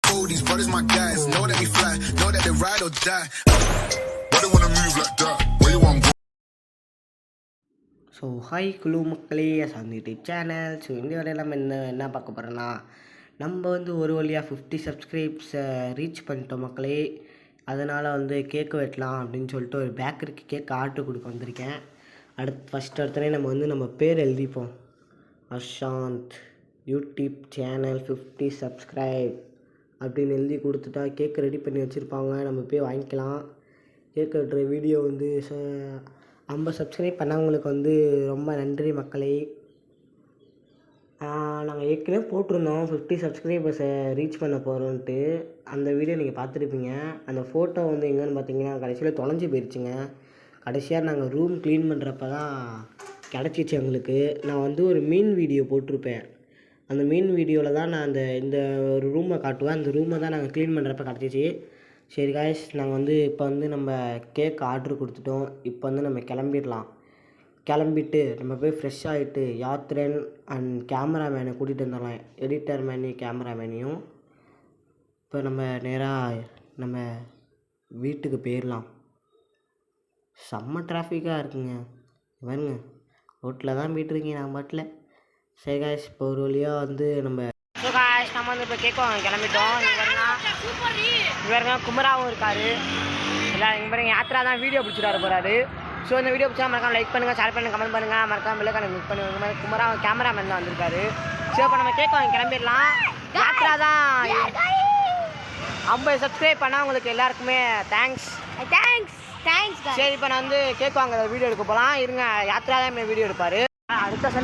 fool, these brothers my guys. Know that we fly, know that they ride or die. Why they wanna move like that? Where you want? So hi குழு மக்களே, Ashanth YouTube channel. So இந்த வரையில் நம்ம என்ன பார்க்க போகிறோன்னா, நம்ம வந்து ஒரு வழியாக 50 சப்ஸ்கிரைப்ஸை ரீச் பண்ணிட்டோம் மக்களே. அதனால் வந்து கேக்கு வெட்டலாம் அப்படின்னு சொல்லிட்டு ஒரு பேக்கரிக்கு கேக் ஆர்டர் கொடுக்க வந்திருக்கேன். ஃபஸ்ட் அடுத்தனே நம்ம வந்து நம்ம பேர் எழுதிப்போம். அசாந்த் யூடியூப் சேனல் 50 சப்ஸ்கிரைப் அப்படின்னு எழுதி கொடுத்துட்டா கேக் ரெடி பண்ணி வச்சுருப்பாங்க. நம்ம போய் வாங்கிக்கலாம். கேக் வெட்டுற வீடியோ வந்து 50 சப்ஸ்கிரைப் பண்ணவங்களுக்கு வந்து ரொம்ப நன்றி மக்களே. நாங்கள் ஏற்கனவே போட்டிருந்தோம் 50 சப்ஸ்கிரைபர்ஸை ரீச் பண்ண போகிறோன்ட்டு. அந்த வீடியோ நீங்கள் பார்த்துருப்பீங்க. அந்த ஃபோட்டோ வந்து எங்கேன்னு பார்த்தீங்கன்னா கடைசியில் தொலைஞ்சி போயிடுச்சுங்க. கடைசியாக நாங்கள் ரூம் க்ளீன் பண்ணுறப்ப தான் கிடச்சிச்சு எங்களுக்கு. நான் வந்து ஒரு மீன் வீடியோ போட்டிருப்பேன். அந்த மீன் வீடியோவில் தான் நான் இந்த ஒரு ரூமை காட்டுவேன். அந்த ரூமை தான் நாங்கள் க்ளீன் பண்ணுறப்ப கிடச்சிச்சு. சரி காய்ஸ், நாங்கள் வந்து இப்போ வந்து நம்ம கேக் ஆர்டர் கொடுத்துட்டோம். இப்போ வந்து நம்ம கிளம்பிட்டு நம்ம போய் ஃப்ரெஷ் ஆகிட்டு யாத்ரன் அண்ட் கேமராமேனை கூட்டிகிட்டு வந்துடலாம். எடிட்டர் மேனி கேமராமேனையும். இப்போ நம்ம நேராக நம்ம வீட்டுக்கு போயிடலாம். செம்ம டிராஃபிக்காக இருக்குங்க. பாருங்க, ரோட்டில் தான் போயிட்டுருக்கீங்க நான் பாட்டில். சரி காய்ஸ், இப்போ ஒரு வழியாக வந்து நம்ம வந்து இப்போ கேக் வாங்க கிளம்பிட்டோம். இங்கே பாருங்க குமராவும் இருக்கார். எல்லாம் இங்கே பாருங்க யாத்ரா தான் வீடியோ பிடிச்சிட்டு போகிறாரு. ஸோ இந்த வீடியோ பிடிச்சா மறக்காம லைக் பண்ணுங்கள், ஷேர் பண்ணுங்கள், கமெண்ட் பண்ணுங்கள், மறக்காம பெல்லைக்கான கிளிக் பண்ணுங்க. இந்த மாதிரி குமரா கேமராமேன் தான் வந்திருக்காரு. ஸோ இப்போ நம்ம கேக் வாங்க கிளம்பிடலாம். யாத்ரா தான் 50 சப்ஸ்கிரைப் பண்ணால் உங்களுக்கு எல்லாருக்குமே தேங்க்ஸ். சரி, இப்போ நான் வந்து கேக் வாங்க வீடியோ எடுக்க போகலாம். இருங்க, யாத்ரா தான் வீடியோ எடுப்பார்.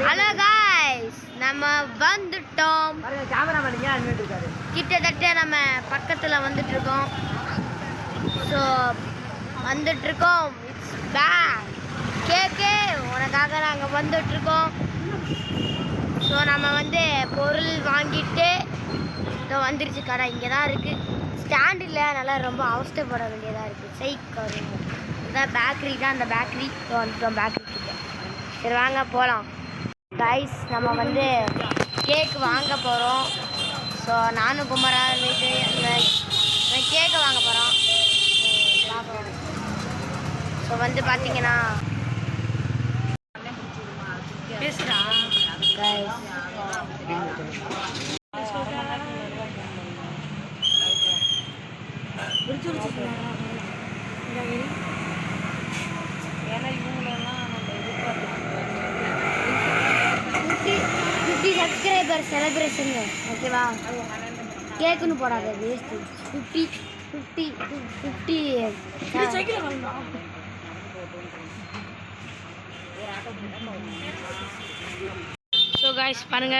ஹலோ गाइस, நம்ம வந்துட்டோம். கேமராமேன் இங்கே அனுப்பிட்டு இருக்காரு. கிட்டத்தட்ட நம்ம பக்கத்தில் வந்துட்டு இருக்கோம். ஸோ வந்துட்டு இருக்கோம். இட்ஸ் பேக் கேக்கு உனக்காக நாங்கள் வந்துட்டு இருக்கோம். ஸோ நம்ம வந்து பொருள் வாங்கிட்டு இதோ வந்துருச்சு. கடை இங்கே தான் இருக்குது. ஸ்டாண்ட் இல்லை, நல்லா ரொம்ப அவஸ்தைப்பட வேண்டியதாக இருக்குது. சைக்கு இதான் பேக்கரி தான். அந்த பேக்கரி வந்துட்டோம். பேக்கரி கிட்ட. சரி வாங்க போகலாம். கைஸ், நம்ம வந்து கேக் வாங்க போகிறோம். ஸோ நானும் குமரா வீட்டு கேக்கை வாங்க போகிறோம். ஸோ வந்து பார்த்தீங்கன்னா பேசுகிறா கைஸ். ஏன்னா இவங்களெல்லாம் நம்ம எதிர்பார்த்து 50 சப்ஸ்கிரைபர் செலிப்ரேஷன் ஓகேவா? கேக்குன்னு போடாத, வேஸ்ட்டு. 50 ஸோ காய்ஸ் பாருங்க,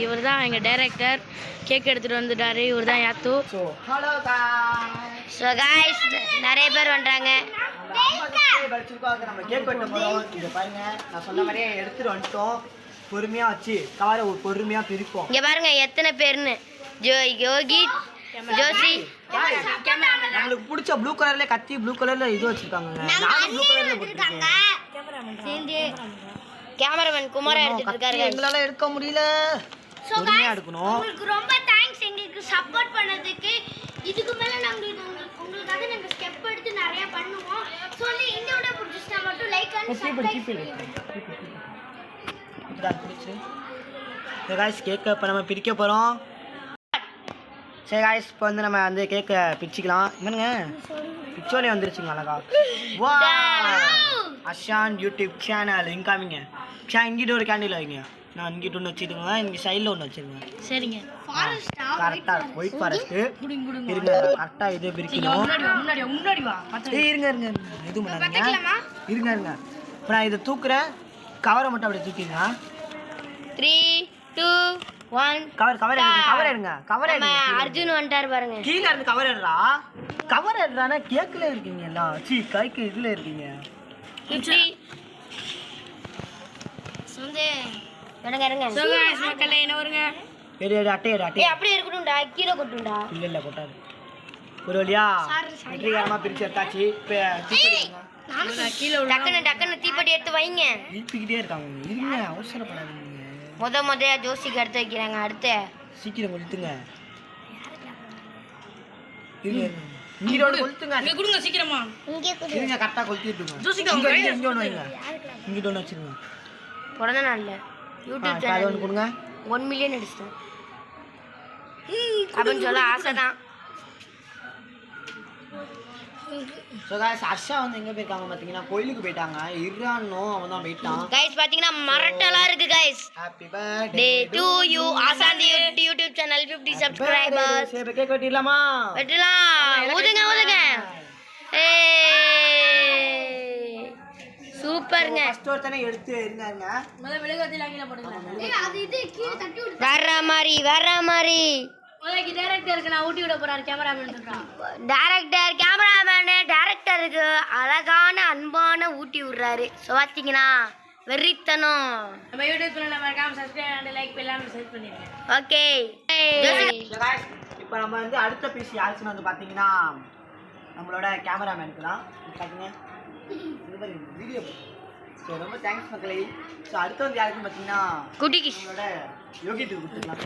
இவர் தான் எங்கள் டைரக்டர். கேக் எடுத்துகிட்டு வந்துட்டாரு. இவர் தான் யாத்து. ஸோ காய்ஸ் நிறைய பேர் வந்துட்டாங்க. நம்ம கேக் வெட்ட போகிறோம். இங்கே பாருங்க, நான் சொன்ன மாதிரியே எடுத்துகிட்டு வந்துட்டோம். பொறுமையாக வச்சு கவரை பொறுமையாக பிரிப்போம். இங்கே பாருங்க எத்தனை பேர்னு. யோகி, ஜோசி, நம்மளுக்கு பிடிச்ச ப்ளூ கலர்ல கத்தி, ப்ளூ கலர்ல இது வச்சிருக்காங்க. நானும் ப்ளூ கலர்ல போட்டுருக்கேன். கேமராமேன் குமாரா எடுத்துட்டு இருக்காரு. எங்களால எடுக்க முடியல. பொறுமையா எடுக்கணும். உங்களுக்கு ரொம்ப தேங்க்ஸ் எங்களுக்கு சப்போர்ட் பண்ணதுக்கு. இதுக்கு மேல நாங்க உங்களுக்காக நாங்க ஸ்டெப் எடுத்து நிறைய பண்ணுவோம். சோ இந்த வீடியோ பிடிச்சிட்டா மட்டும் லைக் அண்ட் சப்ஸ்கிரைப் காய்ஸ், கேக்கை இப்போ நம்ம பிரிக்க போகிறோம். சரி காய்ஸ், இப்போ வந்து நம்ம வந்து கேக்கை பிரிச்சுக்கலாம். என்னங்க பிச்சோலே வந்துருச்சுங்க அழகா. வா, அஷாந்த் யூடியூப் சேனல் இன்காமிங்க. இங்கிட்ட ஒரு கேண்டில் வைங்க. நான் இங்கிட்ட ஒன்று வச்சுருங்க, இங்கே சைடில் ஒன்று வச்சுருங்க. சரிங்க. கரெக்டாக ஒயிட் ஃபாரஸ்ட்டு இருங்க. கரெக்டாக இது பிரிக்கணும். இருங்க இது பண்ணாதீங்க. இருங்க. இப்போ நான் இதை தூக்குறேன். கவரை மட்டும் அப்படியே தூக்கிடுங்க. 3 2 1 கவர் எடுங்க. அர்ஜுன் வந்துட்டார் பாருங்க. கீழே இருந்து கவர் எடுறானா கேக்குல இருக்கீங்க எல்லாம். கைக்கு இதுல இருக்கீங்க. 50 சுந்தே இருங்க. சோ गाइस மக்களே என்ன வருங்க. அட்டை அப்படியே இருக்கட்டும்டா, கீழே கொட்டும்டா. இல்ல கொட்டாது. ஒரு வழியா வெற்றிகரமா பிரிச்சு எடுத்தாச்சு. டக்குன்னு தீப்பெட்டி எடுத்து வைங்க. இழுப்பிக்கிட்டே இருக்காங்க. இருங்க, அவசரப்படாதீங்க. முத ஜோசிக்கு எடுத்து வைக்கிறாங்க. அடுத்து சீக்கிரம் கொடுத்துங்க. இங்கே ஒன்று கொளுத்துங்க. இங்க கொடுங்க சீக்கிரமா. இங்கே கொடு. இருங்க கரெக்டாக கொளுத்திட்டுங்க. ஜோசிகா, இங்கே ஒன்று வைங்க. இங்கே ஒன்று வச்சுருங்க. பிறந்த நாள்ல யூடியூப் அது சேனல் ஒன்று கொடுங்க. 1 மில்லியன் அடிச்சிட்டேன் அப்படின்னு சொல்ல ஆசை தான். ஸோ காய்ஸ் ஹர்ஷா வந்து எங்கே போயிருக்காங்க பார்த்தீங்கன்னா கோயிலுக்கு போயிட்டாங்க. இர்ரானும் அவன் தான் போயிட்டான். கைஸ் பாத்தீங்கன்னா மரட்டலா இருக்கு guys. Happy birthday day to you Asanthi YouTube channel 50 subscribers. சரி கேக் வெட்டிடலாமா? வெட்டலாம். ஊதுங்க ஊதுங்க. சூப்பர்ங்க. ஃபர்ஸ்ட் ஒருத்தனை எடுத்து இருந்தாங்க. முதல்ல மெழுகுவர்த்தி லாங்கில போடுங்க. அது இது கீழ தட்டி விடு. வேற மாதிரி முதல்ல டைரக்டருக்கு நான் ஊட்டி விட போறாரு கேமராமேன் சொல்றான். டைரக்டர் கேமராமேனு டைரக்டருக்கு அழகான அன்பான ஊட்டி விடுறாரு. ஸோ பார்த்தீங்கன்னா வெறித்தனம். நம்ம யூடியூப் சேனலை மறக்காம சப்ஸ்கிரைப் அண்ட் லைக் எல்லாமே செட் பண்ணிருங்க. ஓகே இப்போ நம்ம வந்து அடுத்த பீஸ் யாருச்சுன்னு வந்து பார்த்தீங்கன்னா நம்மளோட கேமராமேனுக்கு தான். பார்த்தீங்க இது மாதிரி வீடியோ. ஸோ ரொம்ப தேங்க்ஸ் மக்களே. ஸோ அடுத்து வந்து யாருக்குன்னு பார்த்தீங்கன்னா குட்டி கிஷ். நம்மளோட யோகித்துக்கு கொடுத்துக்கலாம்.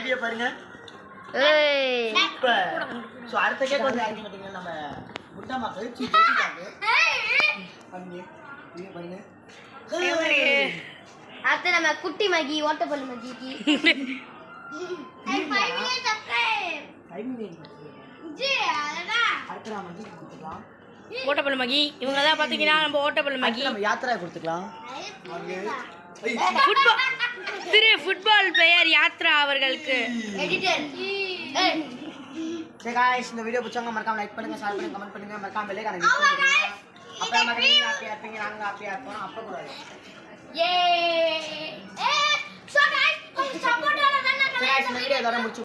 வீடியோ பாருங்க. சூப்பர். ஸோ அடுத்த கேக் வந்து யாருக்குன்னு பார்த்தீங்கன்னா நம்ம முட்டாமா கழிச்சு பாருங்க. வீடியோ பாருங்க. அடுத்து நம்ம குட்டி மகி ஓட்டப்பள்ளி மகிக்கு 5 மில்லியன் சப்ஸ்கிரைப். அடுத்து நம்ம வந்து கொடுத்துக்கலாம். ஓட்டப்பள்ளி மகி இவங்க தான் பாத்தீங்கன்னா நம்ம ஓட்டப்பள்ளி மகி நம்ம யாத்திரா கொடுத்துக்கலாம். ஃபுட்பால் பிளேயர் யாத்ரா அவர்களுக்கு எடிட்டர். சரி गाइस இந்த வீடியோ பிடிச்சவங்க மறக்காம லைக் பண்ணுங்க, ஷேர் பண்ணுங்க, கமெண்ட் பண்ணுங்க, மறக்காம பெல் ஐகானை கிளிக் பண்ணுங்க. அப்ப நம்ம ஹாப்பியா இருப்பீங்க, நாங்க ஹாப்பியா இருப்போம். அப்ப கூடாது. சோ गाइस சப்போர்ட் பண்ண இந்த வீடியோ இதோட முடிச்சு